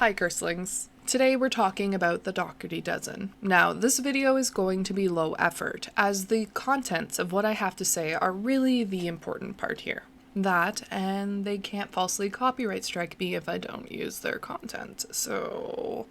Hi Curslings. Today we're talking about the Doherty Dozen. Now, this video is going to be low effort, as the contents of what I have to say are really the important part here. That, and they can't falsely copyright strike me if I don't use their content, so...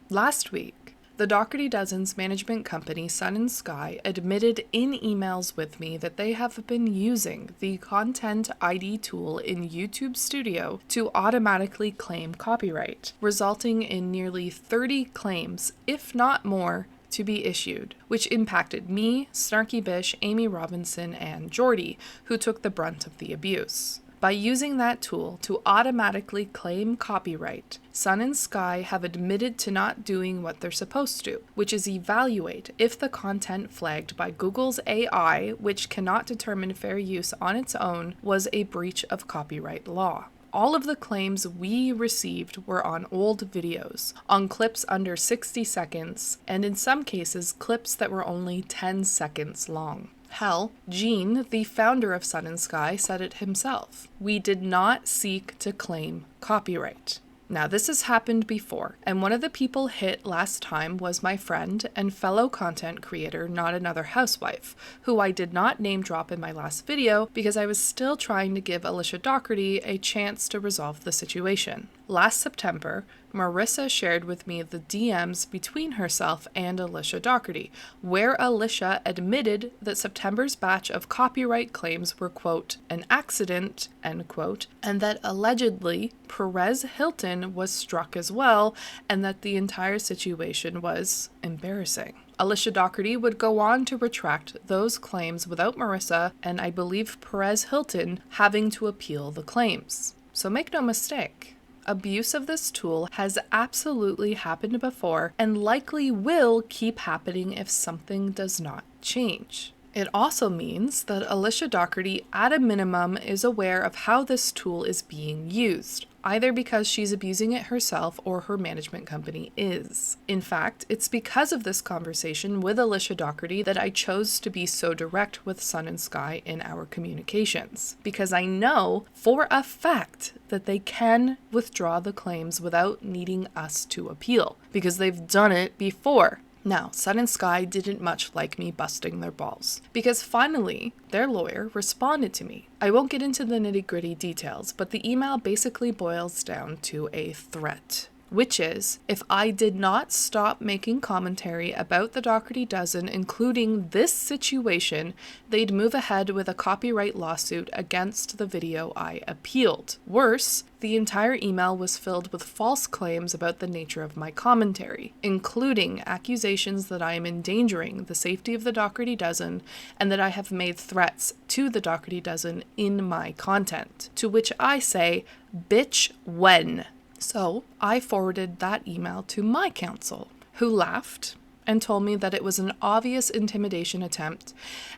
Last week, the Doherty Dozen's management company, Sun & Sky, admitted in emails with me that they have been using the Content ID tool in YouTube Studio to automatically claim copyright, resulting in nearly 30 claims, if not more, to be issued, which impacted me, Snarky Bish, Amy Robinson, and Jordy, who took the brunt of the abuse. By using that tool to automatically claim copyright, Sun & Sky have admitted to not doing what they're supposed to, which is evaluate if the content flagged by Google's AI, which cannot determine fair use on its own, was a breach of copyright law. All of the claims we received were on old videos, on clips under 60 seconds, and in some cases, clips that were only 10 seconds long. Hell, Gene, the founder of Sun & Sky, said it himself. We did not seek to claim copyright. Now, this has happened before, and one of the people hit last time was my friend and fellow content creator, Not Another Housewife, who I did not name drop in my last video because I was still trying to give Alicia Doherty a chance to resolve the situation. Last September, Marissa shared with me the DMs between herself and Alicia Doherty, where Alicia admitted that September's batch of copyright claims were, quote, an accident, end quote, and that allegedly Perez Hilton was struck as well, and that the entire situation was embarrassing. Alicia Doherty would go on to retract those claims without Marissa, and I believe Perez Hilton having to appeal the claims. So make no mistake. Abuse of this tool has absolutely happened before and likely will keep happening if something does not change. It also means that Alicia Doherty, at a minimum, is aware of how this tool is being used, either because she's abusing it herself or her management company is. In fact, it's because of this conversation with Alicia Doherty that I chose to be so direct with Sun & Sky in our communications, because I know for a fact that they can withdraw the claims without needing us to appeal, because they've done it before. Now, Sun & Sky didn't much like me busting their balls, because finally, their lawyer responded to me. I won't get into the nitty-gritty details, but the email basically boils down to a threat, which is, if I did not stop making commentary about the Doherty Dozen, including this situation, they'd move ahead with a copyright lawsuit against the video I appealed. Worse, the entire email was filled with false claims about the nature of my commentary, including accusations that I am endangering the safety of the Doherty Dozen and that I have made threats to the Doherty Dozen in my content. To which I say, bitch, when? So I forwarded that email to my counsel, who laughed and told me that it was an obvious intimidation attempt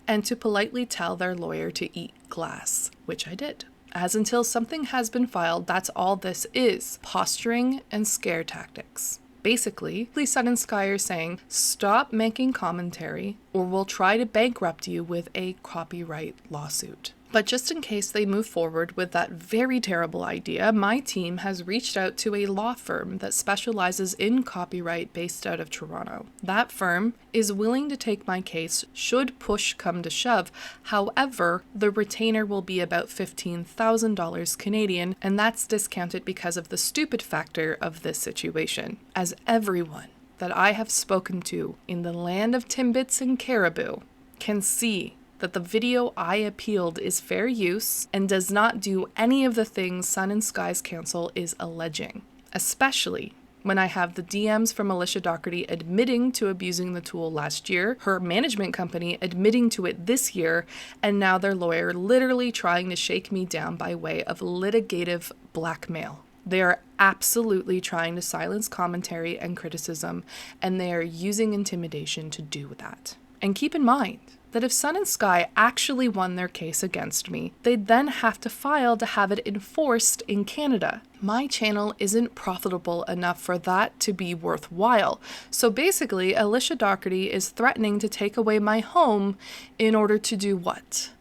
and to politely tell their lawyer to eat glass, which I did. As until something has been filed, that's all this is, posturing and scare tactics. Basically, Sun & Sky are saying, stop making commentary or we'll try to bankrupt you with a copyright lawsuit. But just in case they move forward with that very terrible idea, my team has reached out to a law firm that specializes in copyright based out of Toronto. That firm is willing to take my case should push come to shove. However, the retainer will be about $15,000 Canadian, and that's discounted because of the stupid factor of this situation. As everyone that I have spoken to in the land of Timbits and Caribou can see, that the video I appealed is fair use and does not do any of the things Sun & Sky's counsel is alleging, especially when I have the DMs from Alicia Doherty admitting to abusing the tool last year, her management company admitting to it this year, and now their lawyer literally trying to shake me down by way of litigative blackmail. They are absolutely trying to silence commentary and criticism, and they are using intimidation to do that. And keep in mind that if Sun & Sky actually won their case against me, they'd then have to file to have it enforced in Canada. My channel isn't profitable enough for that to be worthwhile. So basically, Alicia Doherty is threatening to take away my home in order to do what?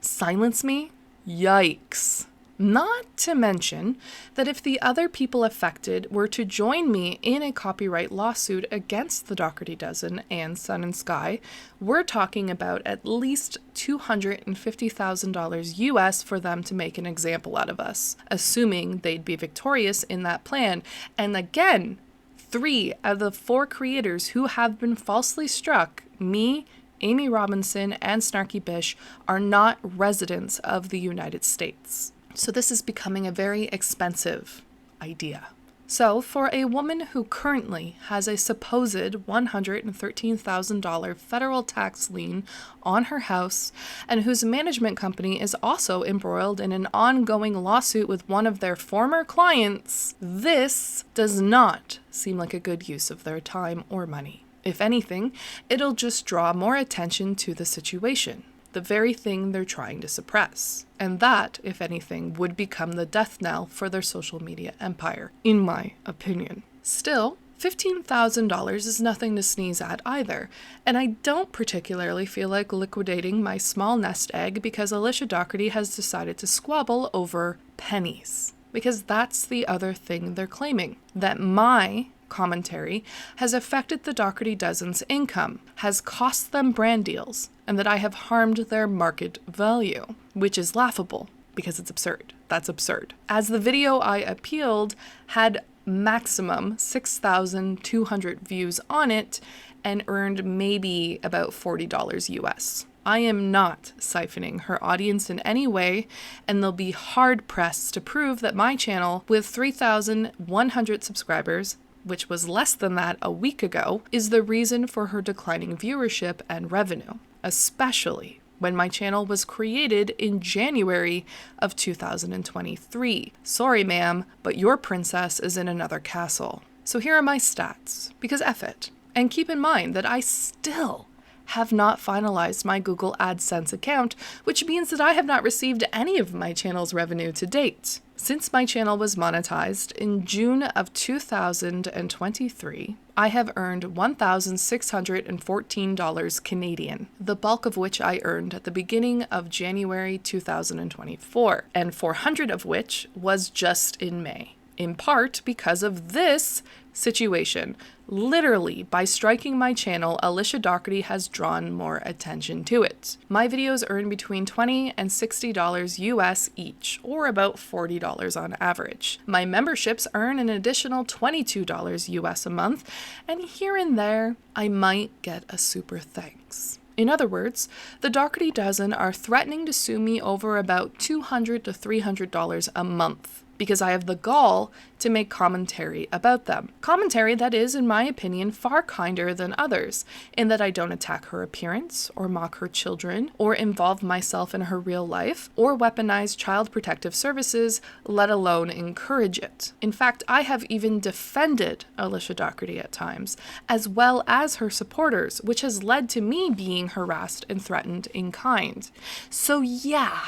Silence me? Yikes. Not to mention that if the other people affected were to join me in a copyright lawsuit against the Doherty Dozen and Sun and Sky, we're talking about at least $250,000 US for them to make an example out of us, assuming they'd be victorious in that plan. And again, 3 of the 4 creators who have been falsely struck, me, Amy Robinson, and Snarky Bish, are not residents of the United States. So this is becoming a very expensive idea. So for a woman who currently has a supposed $113,000 federal tax lien on her house, and whose management company is also embroiled in an ongoing lawsuit with one of their former clients, this does not seem like a good use of their time or money. If anything, it'll just draw more attention to the situation, the very thing they're trying to suppress. And that, if anything, would become the death knell for their social media empire, in my opinion. Still, $15,000 is nothing to sneeze at either, and I don't particularly feel like liquidating my small nest egg because Alicia Doherty has decided to squabble over pennies. Because that's the other thing they're claiming, that my commentary has affected the Doherty Dozen's income, has cost them brand deals, and that I have harmed their market value, which is laughable because it's absurd. That's absurd. As the video I appealed had maximum 6,200 views on it and earned maybe about $40 US. I am not siphoning her audience in any way, and they'll be hard-pressed to prove that my channel, with 3,100 subscribers, which was less than that a week ago, is the reason for her declining viewership and revenue, especially when my channel was created in January of 2023. Sorry, ma'am, but your princess is in another castle. So here are my stats, because F it. And keep in mind that I still have not finalized my Google AdSense account, which means that I have not received any of my channel's revenue to date. Since my channel was monetized in June of 2023, I have earned $1,614 Canadian, the bulk of which I earned at the beginning of January 2024, and $400 of which was just in May. In part because of this situation. Literally, by striking my channel, Alicia Doherty has drawn more attention to it. My videos earn between $20 and $60 US each, or about $40 on average. My memberships earn an additional $22 US a month, and here and there, I might get a super thanks. In other words, the Doherty Dozen are threatening to sue me over about $200 to $300 a month, because I have the gall to make commentary about them. Commentary that is, in my opinion, far kinder than others, in that I don't attack her appearance, or mock her children, or involve myself in her real life, or weaponize Child Protective Services, let alone encourage it. In fact, I have even defended Alicia Doherty at times, as well as her supporters, which has led to me being harassed and threatened in kind. So yeah,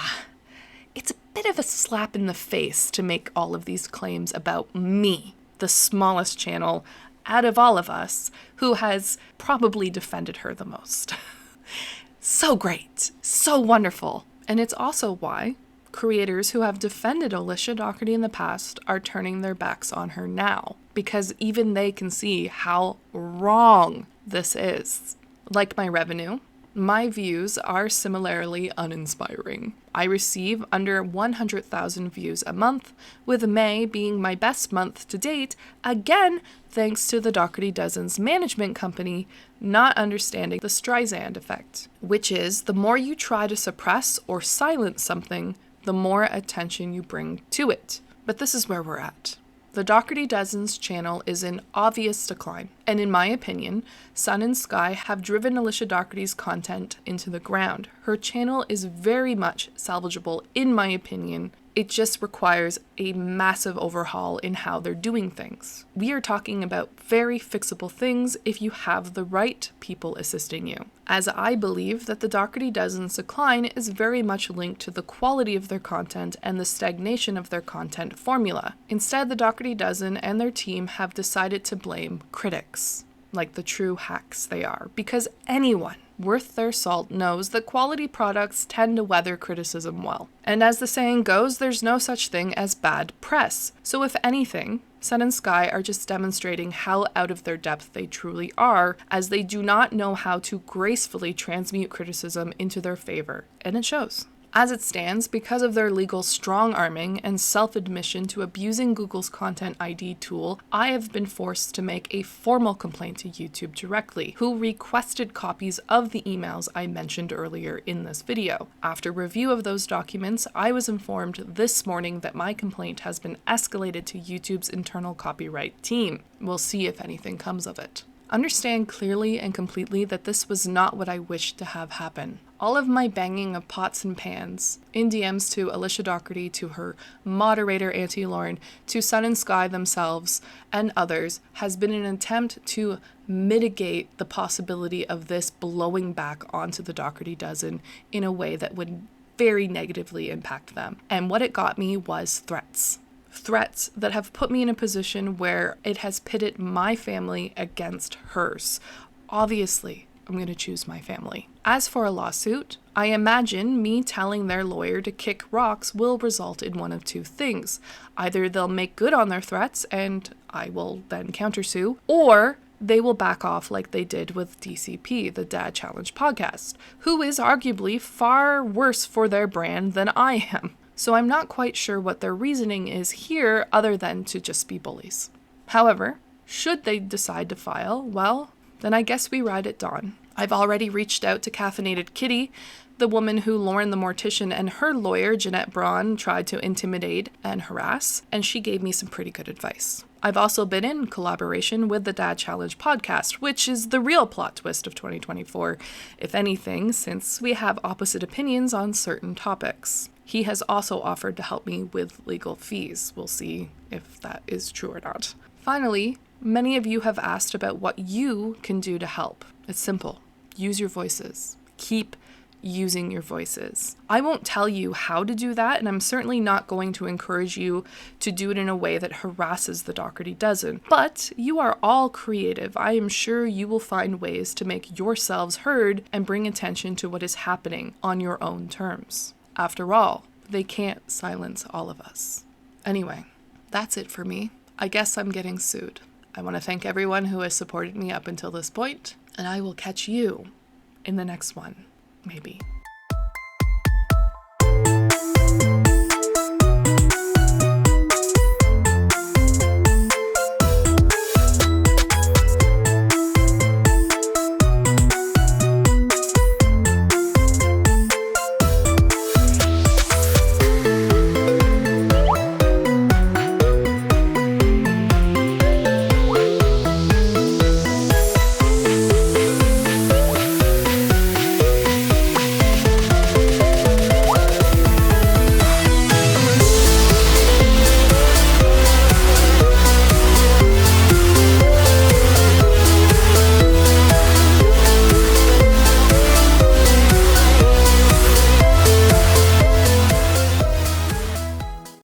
it's a bit of a slap in the face to make all of these claims about me, the smallest channel out of all of us, who has probably defended her the most. So great, so wonderful. And it's also why creators who have defended Alicia Doherty in the past are turning their backs on her now, because even they can see how wrong this is. Like my revenue, my views are similarly uninspiring. I receive under 100,000 views a month, with May being my best month to date, again thanks to the Doherty Dozen's management company not understanding the Streisand effect, which is the more you try to suppress or silence something, the more attention you bring to it. But this is where we're at. The Doherty Dozen's channel is in obvious decline, and in my opinion, Sun and Sky have driven Alicia Doherty's content into the ground. Her channel is very much salvageable, in my opinion. It just requires a massive overhaul in how they're doing things. We are talking about very fixable things if you have the right people assisting you, as I believe that the Doherty Dozen's decline is very much linked to the quality of their content and the stagnation of their content formula. Instead, the Doherty Dozen and their team have decided to blame critics, like the true hacks they are, because anyone worth their salt knows that quality products tend to weather criticism well. And as the saying goes, there's no such thing as bad press. So if anything, Sun and Sky are just demonstrating how out of their depth they truly are, as they do not know how to gracefully transmute criticism into their favor, and it shows. As it stands, because of their legal strong-arming and self-admission to abusing Google's Content ID tool, I have been forced to make a formal complaint to YouTube directly, who requested copies of the emails I mentioned earlier in this video. After review of those documents, I was informed this morning that my complaint has been escalated to YouTube's internal copyright team. We'll see if anything comes of it. Understand clearly and completely that this was not what I wished to have happen. All of my banging of pots and pans, in DMs to Alicia Doherty, to her moderator Auntie Lauren, to Sun and Sky themselves, and others, has been an attempt to mitigate the possibility of this blowing back onto the Doherty Dozen in a way that would very negatively impact them. And what it got me was threats. Threats that have put me in a position where it has pitted my family against hers. Obviously, I'm going to choose my family. As for a lawsuit, I imagine me telling their lawyer to kick rocks will result in one of two things. Either they'll make good on their threats and I will then countersue, or they will back off like they did with DCP, the Dad Challenge podcast, who is arguably far worse for their brand than I am. So I'm not quite sure what their reasoning is here other than to just be bullies. However, should they decide to file, well, then I guess we ride at dawn. I've already reached out to Caffeinated Kitty, the woman who Lauren the Mortician and her lawyer, Jeanette Braun, tried to intimidate and harass, and she gave me some pretty good advice. I've also been in collaboration with the Dad Challenge podcast, which is the real plot twist of 2024, if anything, since we have opposite opinions on certain topics. He has also offered to help me with legal fees. We'll see if that is true or not. Finally, many of you have asked about what you can do to help. It's simple. Use your voices. Keep using your voices. I won't tell you how to do that, and I'm certainly not going to encourage you to do it in a way that harasses the Doherty Dozen. But you are all creative. I am sure you will find ways to make yourselves heard and bring attention to what is happening on your own terms. After all, they can't silence all of us. Anyway, that's it for me. I guess I'm getting sued. I want to thank everyone who has supported me up until this point, and I will catch you in the next one, maybe.